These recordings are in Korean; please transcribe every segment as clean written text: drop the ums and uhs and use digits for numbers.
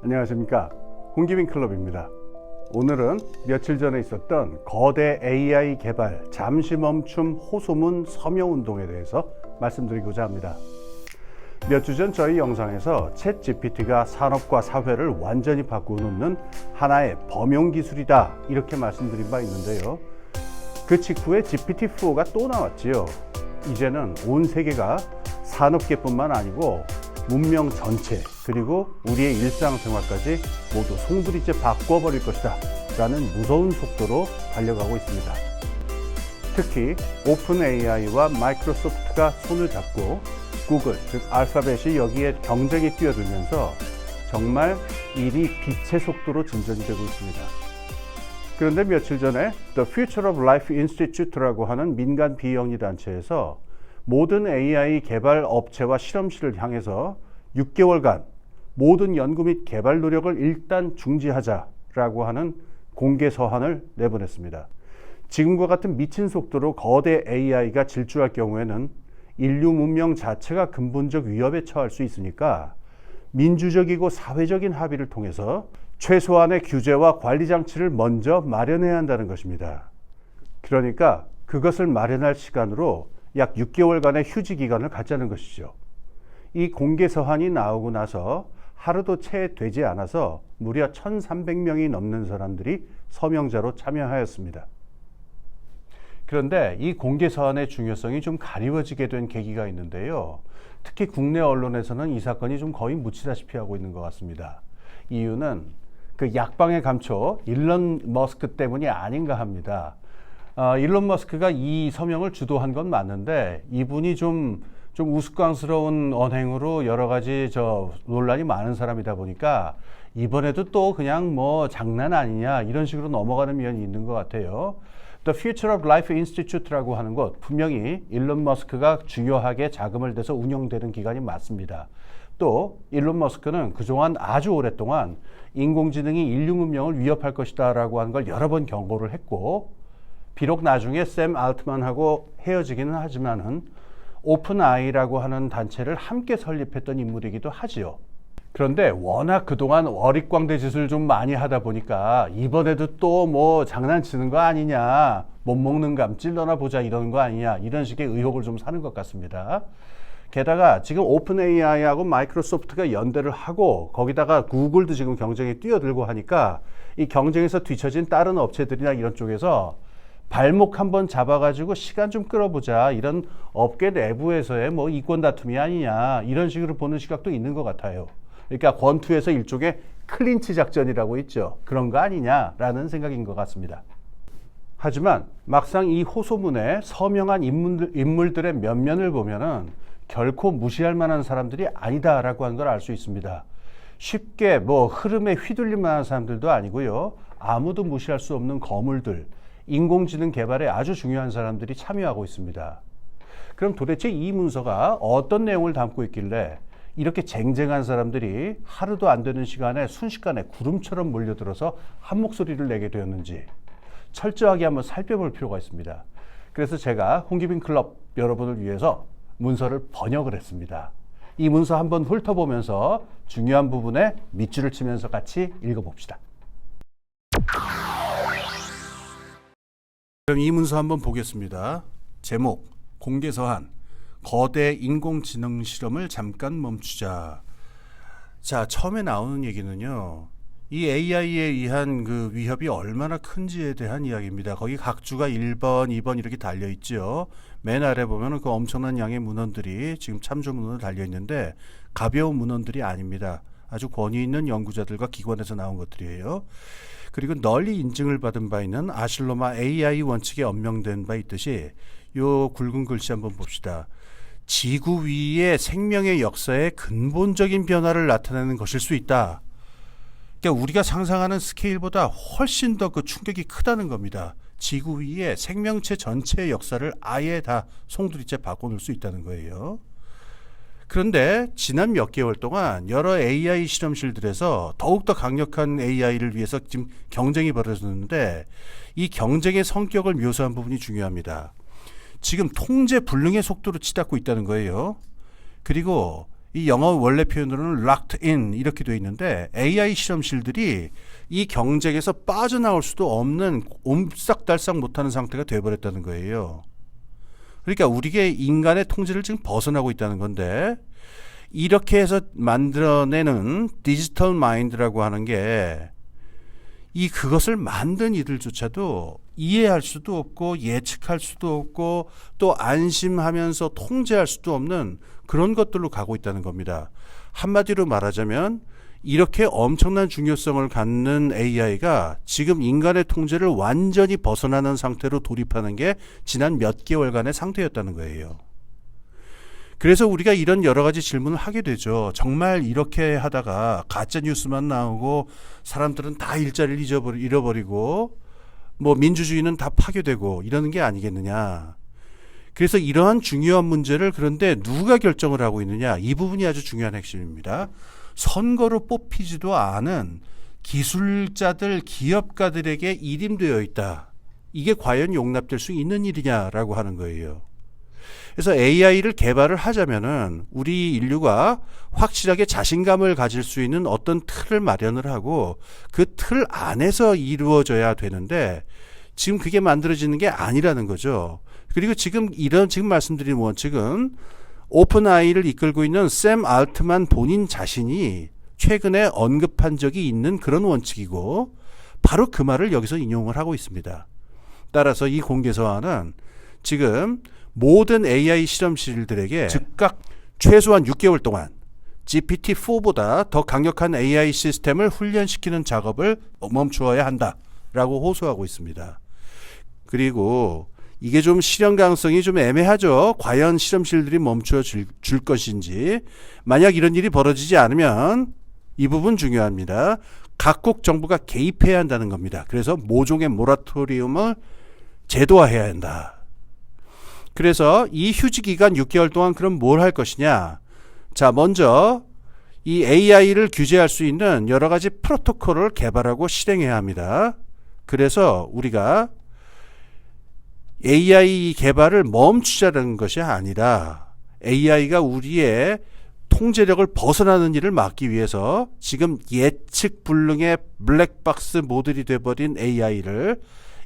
안녕하십니까, 홍기빈 클럽입니다. 오늘은 며칠 전에 있었던 거대 AI 개발 잠시 멈춤 호소문 서명 운동에 대해서 말씀드리고자 합니다. 몇 주 전 저희 영상에서 챗 GPT가 산업과 사회를 완전히 바꾸는 하나의 범용 기술이다, 이렇게 말씀드린 바 있는데요. 그 직후에 GPT-4가 또 나왔지요. 이제는 온 세계가 산업계뿐만 아니고 문명 전체, 그리고 우리의 일상생활까지 모두 송두리째 바꿔버릴 것이다 라는 무서운 속도로 달려가고 있습니다. 특히 오픈 AI와 마이크로소프트가 손을 잡고 구글, 즉 알파벳이 여기에 경쟁에 뛰어들면서 정말 일이 빛의 속도로 진전이 되고 있습니다. 그런데 며칠 전에 The Future of Life Institute라고 하는 민간 비영리 단체에서 모든 AI 개발 업체와 실험실을 향해서 6개월간 모든 연구 및 개발 노력을 일단 중지하자라고 하는 공개 서한을 내보냈습니다. 지금과 같은 미친 속도로 거대 AI가 질주할 경우에는 인류 문명 자체가 근본적 위협에 처할 수 있으니까 민주적이고 사회적인 합의를 통해서 최소한의 규제와 관리 장치를 먼저 마련해야 한다는 것입니다. 그러니까 그것을 마련할 시간으로 약 6개월간의 휴지 기간을 갖자는 것이죠. 이 공개 서한이 나오고 나서 하루도 채 되지 않아서 무려 1,300명이 넘는 사람들이 서명자로 참여하였습니다. 그런데 이 공개 서한의 중요성이 좀 가리워지게 된 계기가 있는데요. 특히 국내 언론에서는 이 사건이 좀 거의 묻히다시피 하고 있는 것 같습니다. 이유는 그 약방의 감초 일론 머스크 때문이 아닌가 합니다. 일론 머스크가 이 서명을 주도한 건 맞는데 이분이 좀 우스꽝스러운 언행으로 여러 가지 논란이 많은 사람이다 보니까 이번에도 또 그냥 뭐 장난 아니냐 이런 식으로 넘어가는 면이 있는 것 같아요. The Future of Life Institute라고 하는 곳, 분명히 일론 머스크가 주요하게 자금을 대서 운영되는 기관이 맞습니다. 또 일론 머스크는 그동안 아주 오랫동안 인공지능이 인류 문명을 위협할 것이다 라고 하는 걸 여러 번 경고를 했고, 비록 나중에 샘 알트만하고 헤어지기는 하지만은 오픈 아이라고 하는 단체를 함께 설립했던 인물이기도 하지요. 그런데 워낙 그동안 어릿광대 짓을 좀 많이 하다 보니까 이번에도 또 뭐 장난치는 거 아니냐, 못 먹는 감 찔러나 보자 이런 거 아니냐, 이런 식의 의혹을 좀 사는 것 같습니다. 게다가 지금 오픈 AI하고 마이크로소프트가 연대를 하고 거기다가 구글도 지금 경쟁에 뛰어들고 하니까 이 경쟁에서 뒤처진 다른 업체들이나 이런 쪽에서 발목 한번 잡아가지고 시간 좀 끌어보자, 이런 업계 내부에서의 뭐 이권 다툼이 아니냐, 이런 식으로 보는 시각도 있는 것 같아요. 그러니까 권투에서 일종의 클린치 작전이라고 있죠. 그런 거 아니냐라는 생각인 것 같습니다. 하지만 막상 이 호소문에 서명한 인물들의 면면을 보면은 결코 무시할 만한 사람들이 아니다라고 하는 걸 알 수 있습니다. 쉽게 뭐 흐름에 휘둘릴 만한 사람들도 아니고요. 아무도 무시할 수 없는 거물들, 인공지능 개발에 아주 중요한 사람들이 참여하고 있습니다. 그럼 도대체 이 문서가 어떤 내용을 담고 있길래 이렇게 쟁쟁한 사람들이 하루도 안 되는 시간에 순식간에 구름처럼 몰려들어서 한 목소리를 내게 되었는지 철저하게 한번 살펴볼 필요가 있습니다. 그래서 제가 홍기빈 클럽 여러분을 위해서 문서를 번역을 했습니다. 이 문서 한번 훑어보면서 중요한 부분에 밑줄을 치면서 같이 읽어봅시다. 그럼 이 문서 한번 보겠습니다. 제목, 공개 서한, 거대 인공지능 실험을 잠깐 멈추자. 자, 처음에 나오는 얘기는요, 이 AI에 의한 그 위협이 얼마나 큰지에 대한 이야기입니다. 거기 각주가 1번, 2번 이렇게 달려있죠. 맨 아래 보면 그 엄청난 양의 문헌들이 지금 참조 문헌으로 달려있는데 가벼운 문헌들이 아닙니다. 아주 권위 있는 연구자들과 기관에서 나온 것들이에요. 그리고 널리 인증을 받은 바 있는 아실로마 AI 원칙에 언명된 바 있듯이 요 굵은 글씨 한번 봅시다. 지구 위의 생명의 역사에 근본적인 변화를 나타내는 것일 수 있다. 그러니까 우리가 상상하는 스케일보다 훨씬 더 그 충격이 크다는 겁니다. 지구 위의 생명체 전체의 역사를 아예 다 송두리째 바꿔놓을 수 있다는 거예요. 그런데 지난 몇 개월 동안 여러 AI 실험실들에서 더욱더 강력한 AI를 위해서 지금 경쟁이 벌어졌는데 이 경쟁의 성격을 묘사한 부분이 중요합니다. 지금 통제 불능의 속도로 치닫고 있다는 거예요. 그리고 이 영어 원래 표현으로는 locked in 이렇게 되어 있는데 AI 실험실들이 이 경쟁에서 빠져나올 수도 없는 옴싹달싹 못하는 상태가 되어버렸다는 거예요. 그러니까 우리가 인간의 통제를 지금 벗어나고 있다는 건데 이렇게 해서 만들어내는 디지털 마인드라고 하는 게 그것을 만든 이들조차도 이해할 수도 없고 예측할 수도 없고 또 안심하면서 통제할 수도 없는 그런 것들로 가고 있다는 겁니다. 한마디로 말하자면 이렇게 엄청난 중요성을 갖는 AI가 지금 인간의 통제를 완전히 벗어나는 상태로 돌입하는 게 지난 몇 개월간의 상태였다는 거예요. 그래서 우리가 이런 여러 가지 질문을 하게 되죠. 정말 이렇게 하다가 가짜 뉴스만 나오고 사람들은 다 일자리를 잃어버리고 뭐 민주주의는 다 파괴되고 이러는 게 아니겠느냐. 그래서 이러한 중요한 문제를 그런데 누가 결정을 하고 있느냐. 이 부분이 아주 중요한 핵심입니다. 선거로 뽑히지도 않은 기술자들, 기업가들에게 일임되어 있다. 이게 과연 용납될 수 있는 일이냐라고 하는 거예요. 그래서 AI를 개발을 하자면은 우리 인류가 확실하게 자신감을 가질 수 있는 어떤 틀을 마련을 하고 그 틀 안에서 이루어져야 되는데 지금 그게 만들어지는 게 아니라는 거죠. 그리고 지금 말씀드린 원칙은 오픈AI를 이끌고 있는 샘 알트만 본인 자신이 최근에 언급한 적이 있는 그런 원칙이고 바로 그 말을 여기서 인용을 하고 있습니다. 따라서 이 공개서한은 지금 모든 AI 실험실들에게 즉각 최소한 6개월 동안 GPT-4보다 더 강력한 AI 시스템을 훈련시키는 작업을 멈추어야 한다라고 호소하고 있습니다. 그리고 이게 좀 실현 가능성이 좀 애매하죠. 과연 실험실들이 멈춰 줄 것인지. 만약 이런 일이 벌어지지 않으면 이 부분 중요합니다. 각국 정부가 개입해야 한다는 겁니다. 그래서 모종의 모라토리움을 제도화해야 한다. 그래서 이 휴지 기간 6개월 동안 그럼 뭘 할 것이냐? 자, 먼저 이 AI를 규제할 수 있는 여러 가지 프로토콜을 개발하고 실행해야 합니다. 그래서 우리가 AI 개발을 멈추자는 것이 아니라 AI가 우리의 통제력을 벗어나는 일을 막기 위해서 지금 예측 불능의 블랙박스 모델이 돼버린 AI를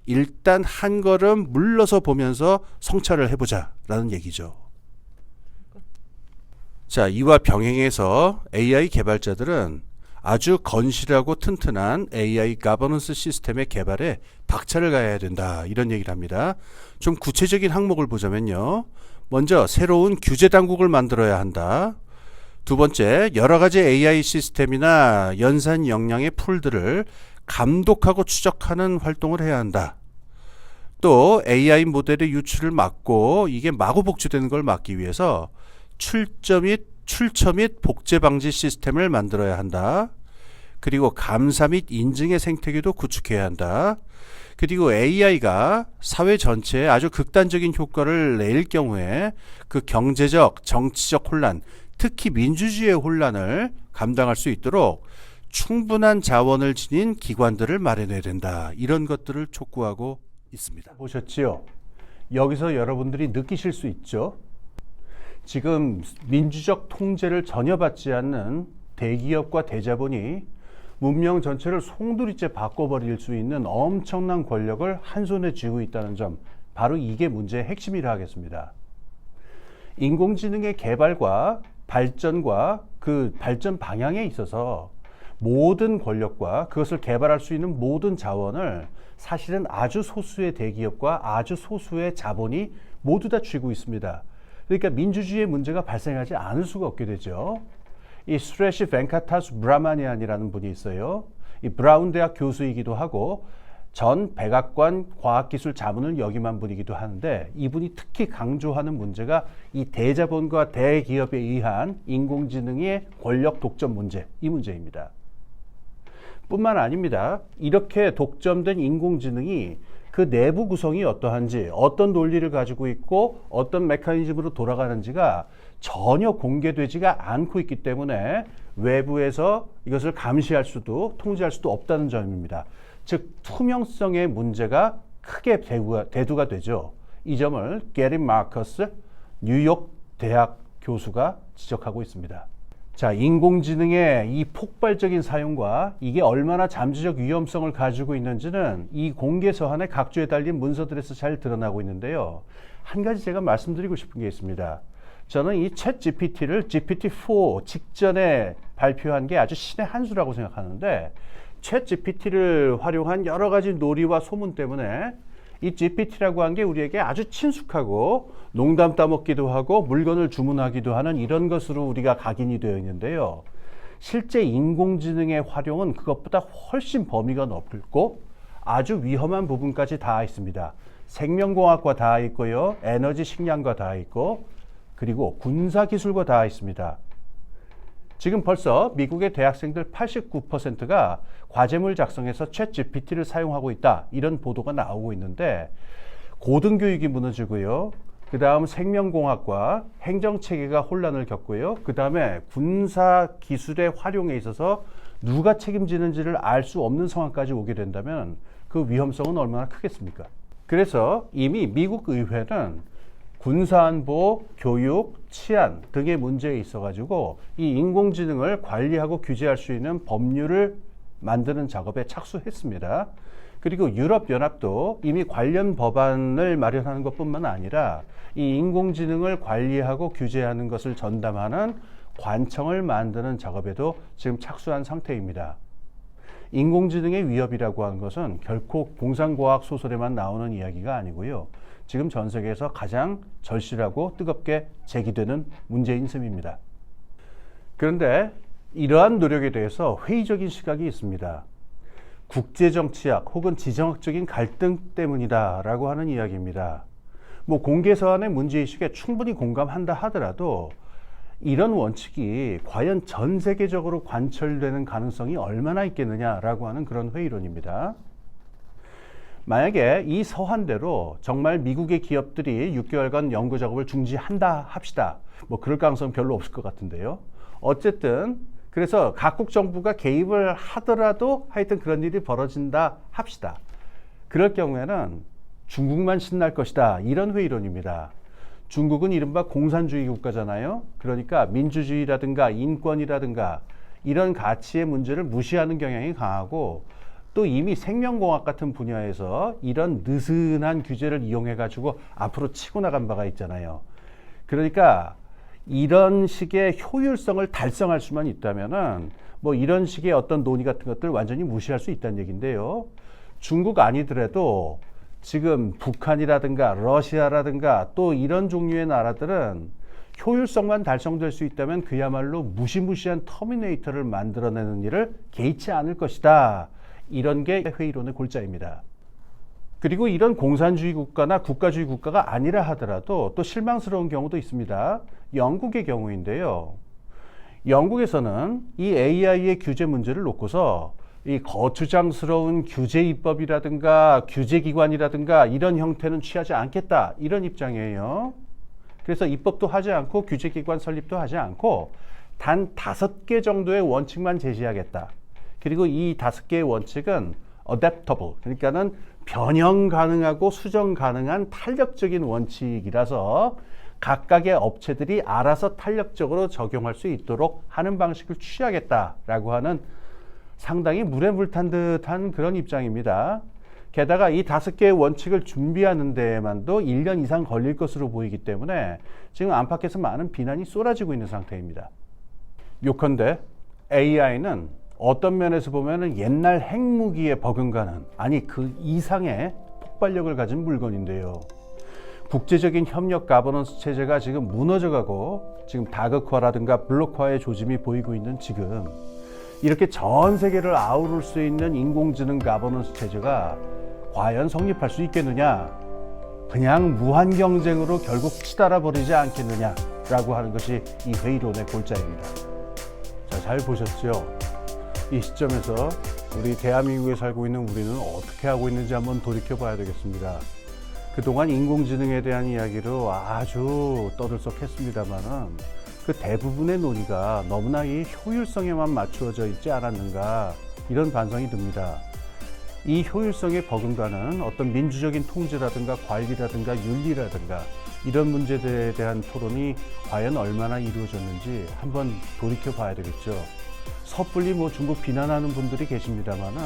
일단 한 걸음 물러서 보면서 성찰을 해보자라는 얘기죠. 자, 이와 병행해서 AI 개발자들은 아주 건실하고 튼튼한 AI 가버넌스 시스템의 개발에 박차를 가해야 된다. 이런 얘기를 합니다. 좀 구체적인 항목을 보자면요. 먼저 새로운 규제 당국을 만들어야 한다. 두 번째, 여러 가지 AI 시스템이나 연산 역량의 풀들을 감독하고 추적하는 활동을 해야 한다. 또 AI 모델의 유출을 막고 이게 마구 복제되는 걸 막기 위해서 출처 및 복제 방지 시스템을 만들어야 한다. 그리고 감사 및 인증의 생태계도 구축해야 한다. 그리고 AI가 사회 전체에 아주 극단적인 효과를 낼 경우에 그 경제적, 정치적 혼란, 특히 민주주의의 혼란을 감당할 수 있도록 충분한 자원을 지닌 기관들을 마련해야 된다. 이런 것들을 촉구하고 있습니다. 보셨지요? 여기서 여러분들이 느끼실 수 있죠? 지금 민주적 통제를 전혀 받지 않는 대기업과 대자본이 문명 전체를 송두리째 바꿔버릴 수 있는 엄청난 권력을 한 손에 쥐고 있다는 점, 바로 이게 문제의 핵심이라 하겠습니다. 인공지능의 개발과 발전과 그 발전 방향에 있어서 모든 권력과 그것을 개발할 수 있는 모든 자원을 사실은 아주 소수의 대기업과 아주 소수의 자본이 모두 다 쥐고 있습니다. 그러니까 민주주의의 문제가 발생하지 않을 수가 없게 되죠. 이 수레시 벤카타수 브라마니안이라는 분이 있어요. 이 브라운 대학 교수이기도 하고 전 백악관 과학기술 자문을 역임한 분이기도 하는데 이분이 특히 강조하는 문제가 이 대자본과 대기업에 의한 인공지능의 권력 독점 문제, 이 문제입니다. 뿐만 아닙니다. 이렇게 독점된 인공지능이 그 내부 구성이 어떠한지, 어떤 논리를 가지고 있고 어떤 메커니즘으로 돌아가는지가 전혀 공개되지가 않고 있기 때문에 외부에서 이것을 감시할 수도 통제할 수도 없다는 점입니다. 즉 투명성의 문제가 크게 대두가 되죠. 이 점을 게리 마커스 뉴욕 대학 교수가 지적하고 있습니다. 자, 인공지능의 이 폭발적인 사용과 이게 얼마나 잠재적 위험성을 가지고 있는지는 이 공개 서한의 각주에 달린 문서들에서 잘 드러나고 있는데요. 한 가지 제가 말씀드리고 싶은 게 있습니다. 저는 이 챗 GPT를 GPT-4 직전에 발표한 게 아주 신의 한 수라고 생각하는데, 챗 GPT를 활용한 여러 가지 놀이와 소문 때문에 이 GPT라고 한 게 우리에게 아주 친숙하고 농담 따먹기도 하고 물건을 주문하기도 하는 이런 것으로 우리가 각인이 되어 있는데요. 실제 인공지능의 활용은 그것보다 훨씬 범위가 넓고 아주 위험한 부분까지 닿아 있습니다. 생명공학과 닿아 있고요. 에너지 식량과 닿아 있고, 그리고 군사기술과 닿아 있습니다. 지금 벌써 미국의 대학생들 89%가 과제물 작성해서 챗 GPT를 사용하고 있다, 이런 보도가 나오고 있는데, 고등교육이 무너지고요. 그 다음 생명공학과 행정체계가 혼란을 겪고요. 그 다음에 군사기술의 활용에 있어서 누가 책임지는지를 알 수 없는 상황까지 오게 된다면 그 위험성은 얼마나 크겠습니까? 그래서 이미 미국 의회는 군사안보, 교육, 치안 등의 문제에 있어가지고 이 인공지능을 관리하고 규제할 수 있는 법률을 만드는 작업에 착수했습니다. 그리고 유럽연합도 이미 관련 법안을 마련하는 것뿐만 아니라 이 인공지능을 관리하고 규제하는 것을 전담하는 관청을 만드는 작업에도 지금 착수한 상태입니다. 인공지능의 위협이라고 하는 것은 결코 공상과학 소설에만 나오는 이야기가 아니고요. 지금 전 세계에서 가장 절실하고 뜨겁게 제기되는 문제인 셈입니다. 그런데 이러한 노력에 대해서 회의적인 시각이 있습니다. 국제정치학 혹은 지정학적인 갈등 때문이다라고 하는 이야기입니다. 공개 서한의 문제의식에 충분히 공감한다 하더라도 이런 원칙이 과연 전 세계적으로 관철되는 가능성이 얼마나 있겠느냐라고 하는 그런 회의론입니다. 만약에 이 서한대로 정말 미국의 기업들이 6개월간 연구 작업을 중지한다 합시다. 그럴 가능성은 별로 없을 것 같은데요. 어쨌든 그래서 각국 정부가 개입을 하더라도 하여튼 그런 일이 벌어진다 합시다. 그럴 경우에는 중국만 신날 것이다, 이런 회의론입니다. 중국은 이른바 공산주의 국가잖아요. 그러니까 민주주의라든가 인권이라든가 이런 가치의 문제를 무시하는 경향이 강하고, 또 이미 생명공학 같은 분야에서 이런 느슨한 규제를 이용해 가지고 앞으로 치고 나간 바가 있잖아요. 그러니까 이런 식의 효율성을 달성할 수만 있다면은 이런 식의 어떤 논의 같은 것들 완전히 무시할 수 있다는 얘기인데요. 중국 아니더라도 지금 북한이라든가 러시아라든가 또 이런 종류의 나라들은 효율성만 달성될 수 있다면 그야말로 무시무시한 터미네이터를 만들어내는 일을 개의치 않을 것이다. 이런 게 회의론의 골자입니다. 그리고 이런 공산주의 국가나 국가주의 국가가 아니라 하더라도 또 실망스러운 경우도 있습니다. 영국의 경우인데요. 영국에서는 이 AI의 규제 문제를 놓고서 이 거추장스러운 규제 입법이라든가 규제기관이라든가 이런 형태는 취하지 않겠다, 이런 입장이에요. 그래서 입법도 하지 않고 규제기관 설립도 하지 않고 단 5개 정도의 원칙만 제시하겠다. 그리고 이 5개의 원칙은 adaptable, 그러니까는 변형 가능하고 수정 가능한 탄력적인 원칙이라서 각각의 업체들이 알아서 탄력적으로 적용할 수 있도록 하는 방식을 취하겠다라고 하는 상당히 물에 물 탄 듯한 그런 입장입니다. 게다가 이 5개의 원칙을 준비하는 데에만도 1년 이상 걸릴 것으로 보이기 때문에 지금 안팎에서 많은 비난이 쏟아지고 있는 상태입니다. 요컨대 AI는 어떤 면에서 보면은 옛날 핵무기에 버금가는, 아니 그 이상의 폭발력을 가진 물건인데요. 국제적인 협력 가버넌스 체제가 지금 무너져가고 지금 다극화라든가 블록화의 조짐이 보이고 있는 지금, 이렇게 전 세계를 아우를 수 있는 인공지능 가버넌스 체제가 과연 성립할 수 있겠느냐, 그냥 무한 경쟁으로 결국 치달아 버리지 않겠느냐라고 하는 것이 이 회의론의 골자입니다. 자, 잘 보셨죠? 이 시점에서 우리 대한민국에 살고 있는 우리는 어떻게 하고 있는지 한번 돌이켜 봐야 되겠습니다. 그동안 인공지능에 대한 이야기로 아주 떠들썩했습니다만은 그 대부분의 논의가 너무나 이 효율성에만 맞추어져 있지 않았는가, 이런 반성이 듭니다. 이 효율성에 버금가는 어떤 민주적인 통제라든가 관리라든가 윤리라든가 이런 문제들에 대한 토론이 과연 얼마나 이루어졌는지 한번 돌이켜 봐야 되겠죠. 섣불리 중국 비난하는 분들이 계십니다만은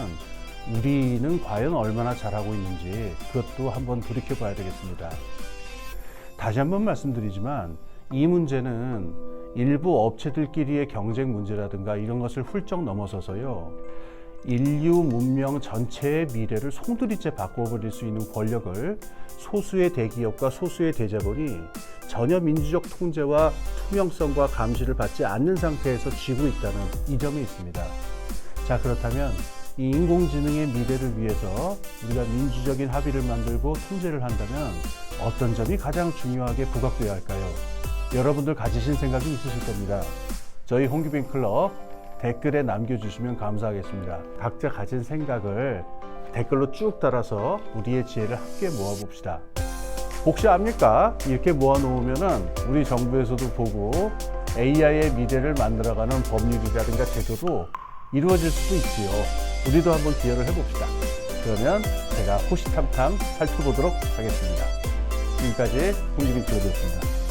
우리는 과연 얼마나 잘하고 있는지 그것도 한번 돌이켜 봐야 되겠습니다. 다시 한번 말씀드리지만 이 문제는 일부 업체들끼리의 경쟁 문제라든가 이런 것을 훌쩍 넘어서서요. 인류 문명 전체의 미래를 송두리째 바꿔버릴 수 있는 권력을 소수의 대기업과 소수의 대자본이 전혀 민주적 통제와 투명성과 감시를 받지 않는 상태에서 쥐고 있다는 이 점이 있습니다. 자, 그렇다면 이 인공지능의 미래를 위해서 우리가 민주적인 합의를 만들고 통제를 한다면 어떤 점이 가장 중요하게 부각되어야 할까요? 여러분들 가지신 생각이 있으실 겁니다. 저희 홍규빈클럽 댓글에 남겨주시면 감사하겠습니다. 각자 가진 생각을 댓글로 쭉 달아서 우리의 지혜를 함께 모아봅시다. 혹시 압니까? 이렇게 모아놓으면은 우리 정부에서도 보고 AI의 미래를 만들어가는 법률이라든가 제도도 이루어질 수도 있지요. 우리도 한번 기여를 해봅시다. 그러면 제가 호시탐탐 살펴보도록 하겠습니다. 지금까지 홍규빈클럽이었습니다.